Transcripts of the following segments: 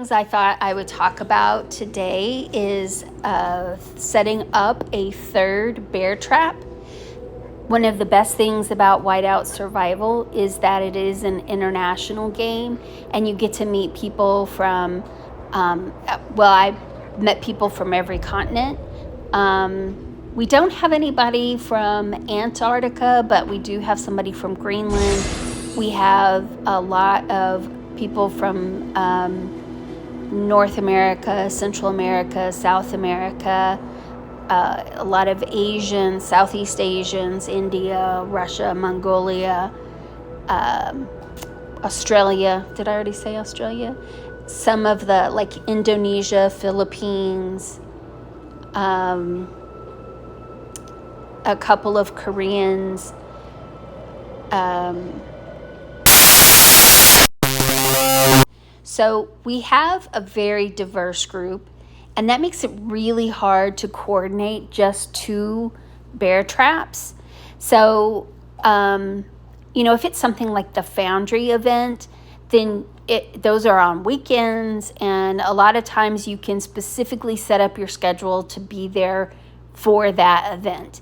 Things I thought I would talk about today is setting up a third bear trap. One of the best things about Whiteout Survival is that it is an international game, and you get to meet people from, I met people from every continent. We don't have anybody from Antarctica, but we do have somebody from Greenland. We have a lot of people from North America, Central America, South America, a lot of Asians, Southeast Asians, India, Russia, Mongolia, Australia. Did I already say Australia? Some of the, like Indonesia, Philippines, a couple of Koreans, So we have a very diverse group, and that makes it really hard to coordinate just two bear traps. So, if it's something like the Foundry event, then those are on weekends, and a lot of times you can specifically set up your schedule to be there for that event.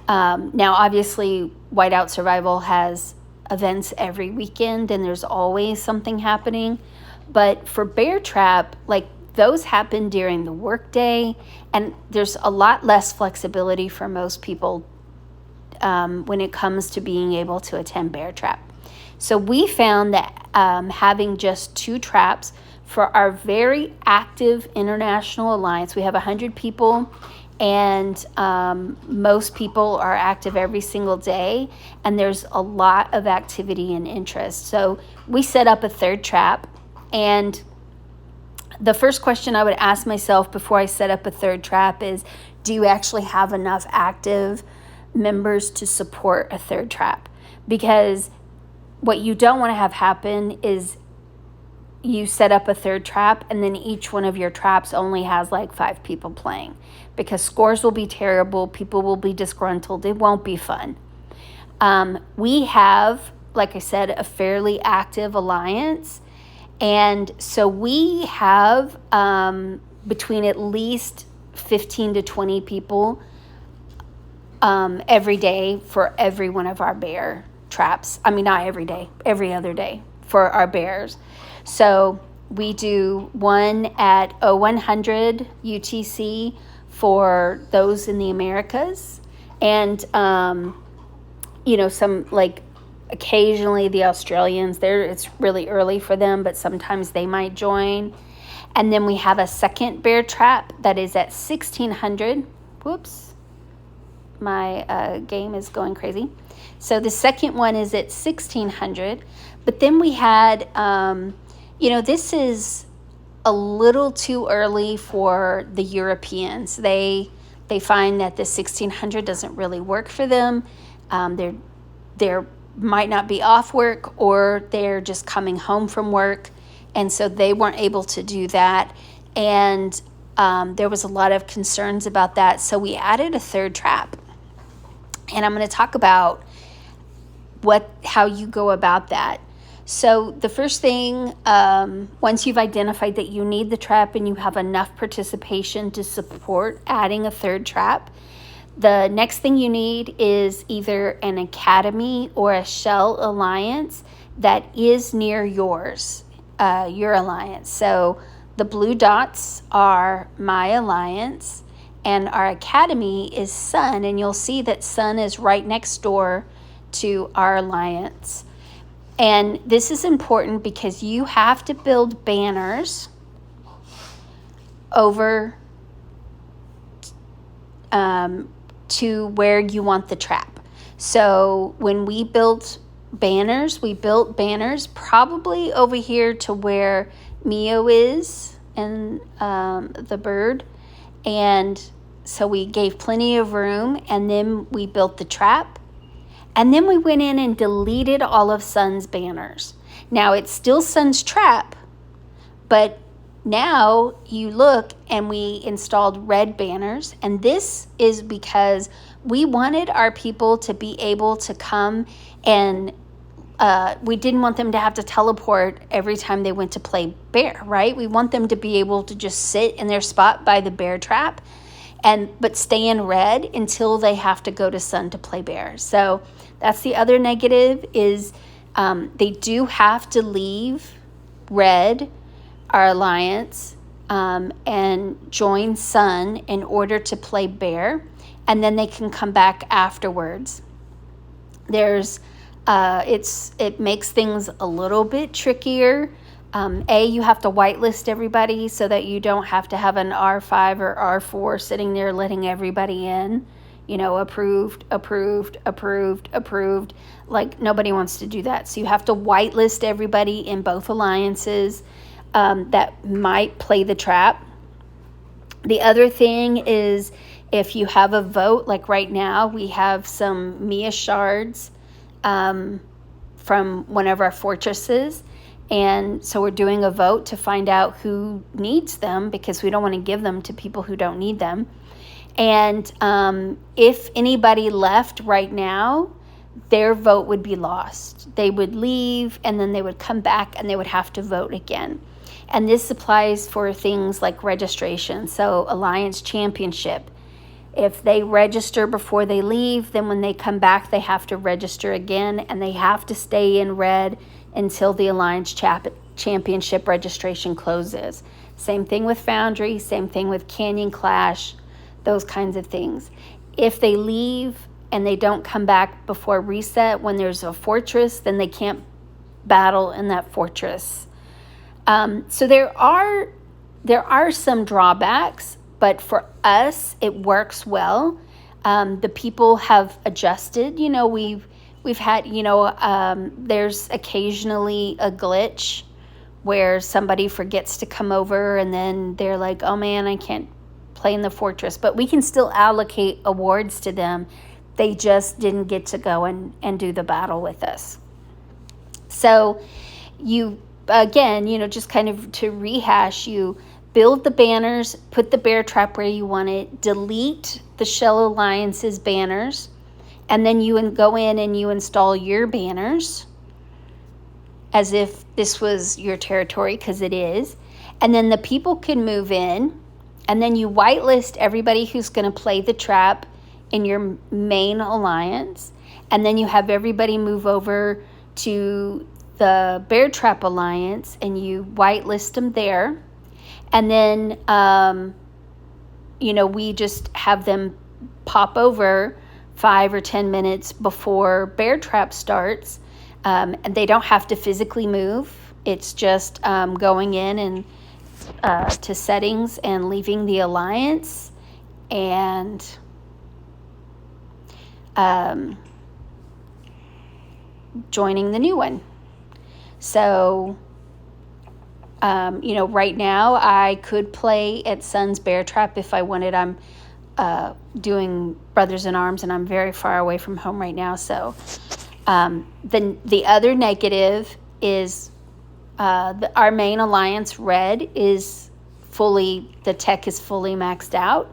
Now, obviously, Whiteout Survival has events every weekend, and there's always something happening. But for bear trap, like those happen during the workday, and there's a lot less flexibility for most people when it comes to being able to attend bear trap. So we found that having just two traps for our very active international alliance, we have 100 people, and most people are active every single day, and there's a lot of activity and interest. So we set up a third trap. And the first question I would ask myself before I set up a third trap is, do you actually have enough active members to support a third trap? Because what you don't want to have happen is you set up a third trap and then each one of your traps only has like 5 people playing, because scores will be terrible, people will be disgruntled, it won't be fun. We have, like I said, a fairly active alliance. And so we have between at least 15 to 20 people every day for every one of our bear traps. I mean, not every day, every other day for our bears. So we do one at 0100 UTC for those in the Americas. And, some like occasionally the Australians, it's really early for them, but sometimes they might join. And then we have a second bear trap that is at 1600. Whoops, my game is going crazy. So the second one is at 1600. But then we had, this is a little too early for the Europeans. They find that the 1600 doesn't really work for them. They're might not be off work, or they're just coming home from work, and so they weren't able to do that. And there was a lot of concerns about that, so we added a third trap. And I'm going to talk about how you go about that. So the first thing, once you've identified that you need the trap and you have enough participation to support adding a third trap, the next thing you need is either an academy or a shell alliance that is near your alliance. So the blue dots are my alliance, and our academy is Sun, and you'll see that Sun is right next door to our alliance. And this is important because you have to build banners over to where you want the trap. So when we built banners probably over here to where Mio is and the bird. And so we gave plenty of room, and then we built the trap. And then we went in and deleted all of Sun's banners. Now it's still Sun's trap, but now you look and we installed red banners, and this is because we wanted our people to be able to come and we didn't want them to have to teleport every time they went to play bear, right? We want them to be able to just sit in their spot by the bear trap but stay in red until they have to go to sun to play bear. So that's the other negative is they do have to leave red, our alliance, and join sun in order to play bear, and then they can come back afterwards. It makes things a little bit trickier. You have to whitelist everybody so that you don't have to have an R5 or R4 sitting there letting everybody in. Approved, approved, approved, approved. Like, nobody wants to do that. So you have to whitelist everybody in both alliances that might play the trap. The other thing is, if you have a vote, like right now, we have some Mia shards from one of our fortresses. And so we're doing a vote to find out who needs them, because we don't want to give them to people who don't need them. And if anybody left right now, their vote would be lost. They would leave, and then they would come back, and they would have to vote again. And this applies for things like registration. So Alliance Championship. If they register before they leave, then when they come back, they have to register again, and they have to stay in red until the Alliance Championship registration closes. Same thing with Foundry, same thing with Canyon Clash, those kinds of things. If they leave and they don't come back before reset when there's a fortress, then they can't battle in that fortress. So there are some drawbacks, but for us, it works well. The people have adjusted. We've had, there's occasionally a glitch where somebody forgets to come over, and then they're like, oh man, I can't play in the fortress. But we can still allocate awards to them. They just didn't get to go and do the battle with us. So again, just kind of to rehash, you build the banners, put the bear trap where you want it, delete the Shell Alliance's banners, and then you go in and you install your banners as if this was your territory, because it is. And then the people can move in, and then you whitelist everybody who's going to play the trap in your main alliance, and then you have everybody move over to the Bear Trap Alliance, and you whitelist them there. And then, we just have them pop over 5 or 10 minutes before Bear Trap starts. And they don't have to physically move. It's just going in and to settings and leaving the alliance and joining the new one. So, right now I could play at Sun's Bear Trap if I wanted. I'm doing Brothers in Arms, and I'm very far away from home right now. So then the other negative is our main alliance, Red, the tech is fully maxed out.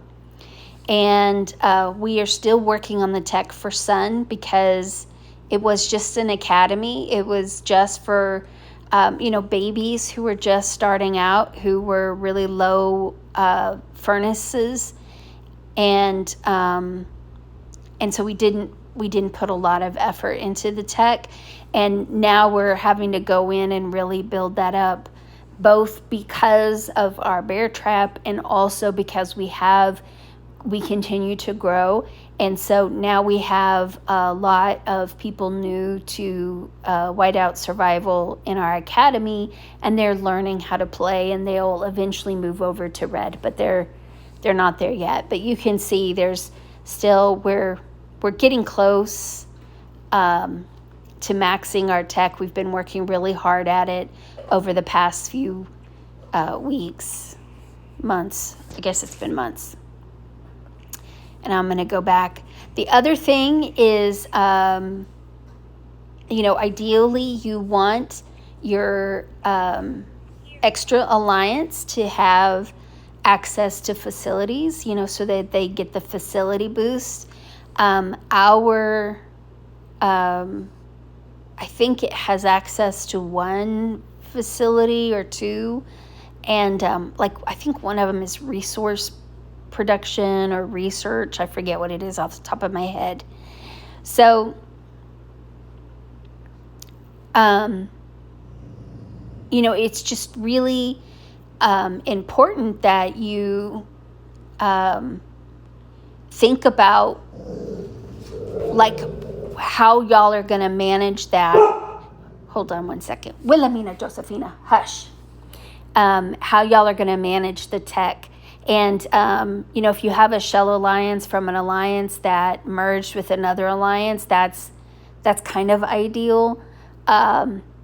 And we are still working on the tech for Sun, because it was just an academy. It was just for babies who were just starting out, who were really low furnaces, and so we didn't put a lot of effort into the tech, and now we're having to go in and really build that up, both because of our bear trap and also because we continue to grow. And so now we have a lot of people new to Whiteout Survival in our academy, and they're learning how to play, and they'll eventually move over to Red, but they're not there yet. But you can see there's still, we're getting close to maxing our tech. We've been working really hard at it over the past few weeks, months. I guess it's been months. And I'm going to go back. The other thing is, ideally you want your extra alliance to have access to facilities, so that they get the facility boost. Our I think it has access to one facility or two. And I think one of them is resource production or research. I forget what it is off the top of my head. So, it's just really important that you think about how y'all are going to manage that. Hold on one second. Wilhelmina, Josefina, hush. How y'all are going to manage the tech. And, if you have a shell alliance from an alliance that merged with another alliance, that's kind of ideal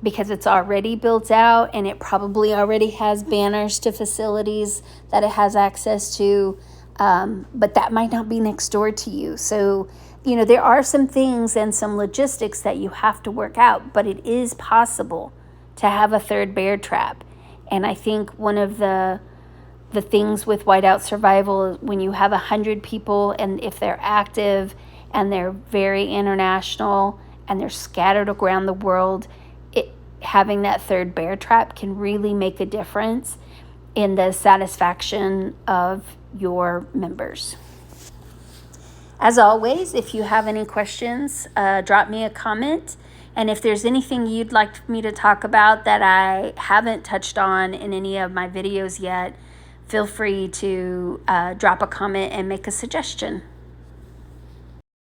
because it's already built out and it probably already has banners to facilities that it has access to. But that might not be next door to you. So, there are some things and some logistics that you have to work out, but it is possible to have a third bear trap. And I think one of the things with Whiteout Survival, when you have 100 people and if they're active and they're very international and they're scattered around the world, having that third bear trap can really make a difference in the satisfaction of your members. As always, if you have any questions, drop me a comment. And if there's anything you'd like me to talk about that I haven't touched on in any of my videos yet, feel free to drop a comment and make a suggestion.